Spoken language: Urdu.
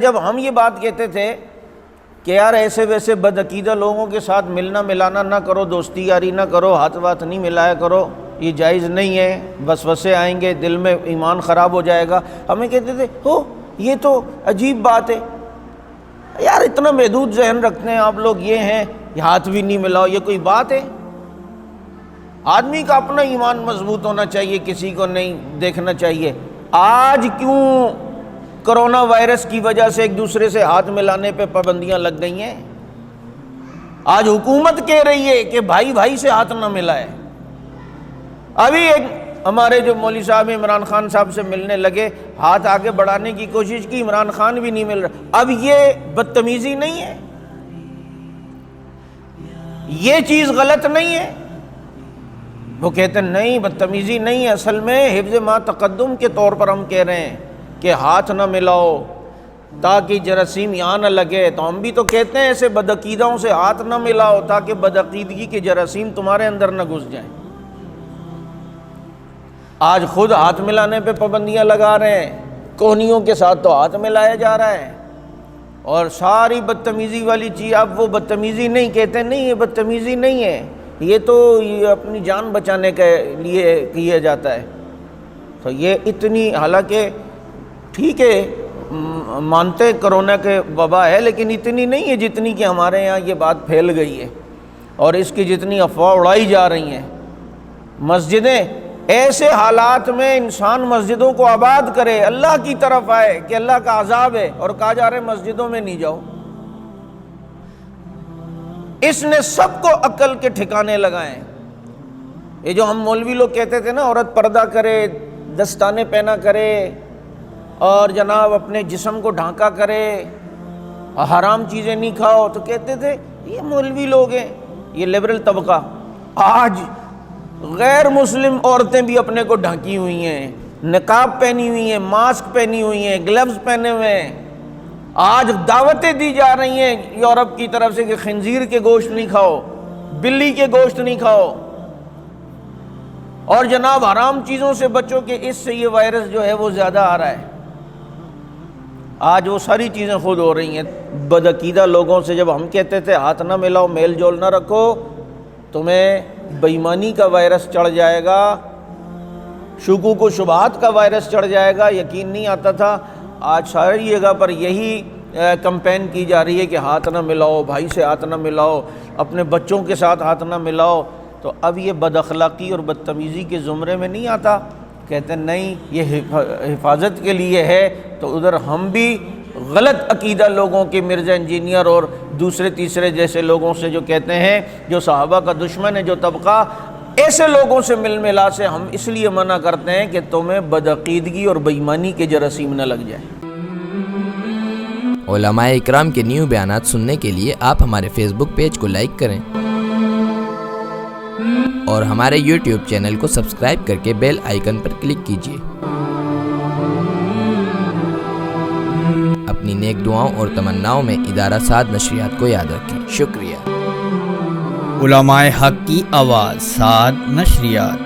جب ہم یہ بات کہتے تھے کہ یار ایسے ویسے بدعقیدہ لوگوں کے ساتھ ملنا ملانا نہ کرو، دوستی یاری نہ کرو، ہاتھ واتھ نہیں ملایا کرو، یہ جائز نہیں ہے، وسوسے آئیں گے، دل میں ایمان خراب ہو جائے گا، ہمیں کہتے تھے یہ تو عجیب بات ہے یار، اتنا محدود ذہن رکھتے ہیں آپ لوگ، یہ ہیں ہاتھ بھی نہیں ملاؤ، یہ کوئی بات ہے؟ آدمی کا اپنا ایمان مضبوط ہونا چاہیے، کسی کو نہیں دیکھنا چاہیے۔ آج کیوں کرونا وائرس کی وجہ سے ایک دوسرے سے ہاتھ ملانے پہ پابندیاں لگ گئی ہیں؟ آج حکومت کہہ رہی ہے کہ بھائی بھائی سے ہاتھ نہ ملائے۔ ابھی ایک ہمارے جو مولوی صاحب عمران خان صاحب سے ملنے لگے، ہاتھ آگے بڑھانے کی کوشش کی، عمران خان بھی نہیں مل رہا۔ اب یہ بدتمیزی نہیں ہے؟ یہ چیز غلط نہیں ہے؟ وہ کہتے ہیں نہیں بدتمیزی نہیں ہے، اصل میں حفظ ما تقدم کے طور پر ہم کہہ رہے ہیں کہ ہاتھ نہ ملاؤ تاکہ جراثیم یہاں نہ لگے۔ تو ہم بھی تو کہتے ہیں ایسے بدعقیدوں سے ہاتھ نہ ملاؤ تاکہ بدعقیدگی کے جراثیم تمہارے اندر نہ گھس جائیں۔ آج خود ہاتھ ملانے پہ پابندیاں لگا رہے ہیں، کوہنیوں کے ساتھ تو ہاتھ ملایا جا رہا ہے، اور ساری بدتمیزی والی چیز اب وہ بدتمیزی نہیں کہتے، نہیں یہ بدتمیزی نہیں ہے، یہ تو یہ اپنی جان بچانے کے لیے کیا جاتا ہے۔ تو یہ اتنی، حالانکہ ٹھیک ہے مانتے کرونا کے وبا ہے، لیکن اتنی نہیں ہے جتنی کہ ہمارے یہاں یہ بات پھیل گئی ہے اور اس کی جتنی افواہ اڑائی جا رہی ہیں۔ مسجدیں ایسے حالات میں انسان مسجدوں کو آباد کرے، اللہ کی طرف آئے کہ اللہ کا عذاب ہے، اور کہا جا رہا ہے مسجدوں میں نہیں جاؤ۔ اس نے سب کو عقل کے ٹھکانے لگائے۔ یہ جو ہم مولوی لوگ کہتے تھے نا عورت پردہ کرے، دستانے پہنا کرے، اور جناب اپنے جسم کو ڈھانکا کرے، حرام چیزیں نہیں کھاؤ، تو کہتے تھے یہ مولوی لوگ ہیں، یہ لبرل طبقہ۔ آج غیر مسلم عورتیں بھی اپنے کو ڈھانکی ہوئی ہیں، نقاب پہنی ہوئی ہیں، ماسک پہنی ہوئی ہیں، گلوز پہنے ہوئے ہیں۔ آج دعوتیں دی جا رہی ہیں یورپ کی طرف سے کہ خنزیر کے گوشت نہیں کھاؤ، بلی کے گوشت نہیں کھاؤ، اور جناب حرام چیزوں سے بچو کہ اس سے یہ وائرس جو ہے وہ زیادہ آ رہا ہے۔ آج وہ ساری چیزیں خود ہو رہی ہیں۔ بدعقیدہ لوگوں سے جب ہم کہتے تھے ہاتھ نہ ملاؤ، میل جول نہ رکھو، تمہیں بے ایمانی کا وائرس چڑھ جائے گا، شکوک و شبہات کا وائرس چڑھ جائے گا، یقین نہیں آتا تھا۔ آج ساری جگہ پر یہی کمپین کی جا رہی ہے کہ ہاتھ نہ ملاؤ، بھائی سے ہاتھ نہ ملاؤ، اپنے بچوں کے ساتھ ہاتھ نہ ملاؤ۔ تو اب یہ بد اخلاقی اور بدتمیزی کے زمرے میں نہیں آتا؟ کہتے ہیں نہیں یہ حفاظت کے لیے ہے۔ تو ادھر ہم بھی غلط عقیدہ لوگوں کے، مرزا انجینئر اور دوسرے تیسرے جیسے لوگوں سے جو کہتے ہیں جو صحابہ کا دشمن ہے جو طبقہ، ایسے لوگوں سے مل ملا سے ہم اس لیے منع کرتے ہیں کہ تمہیں بدعقیدگی اور بے ایمانی کے جراثیم نہ لگ جائیں۔ علماء اکرام کے نیو بیانات سننے کے لیے آپ ہمارے فیس بک پیج کو لائک کریں اور ہمارے یوٹیوب چینل کو سبسکرائب کر کے بیل آئیکن پر کلک کیجیے۔ اپنی نیک دعاؤں اور تمناؤں میں ادارہ سعد نشریات کو یاد رکھیں۔ شکریہ۔ علماء حق کی آواز، سعد نشریات۔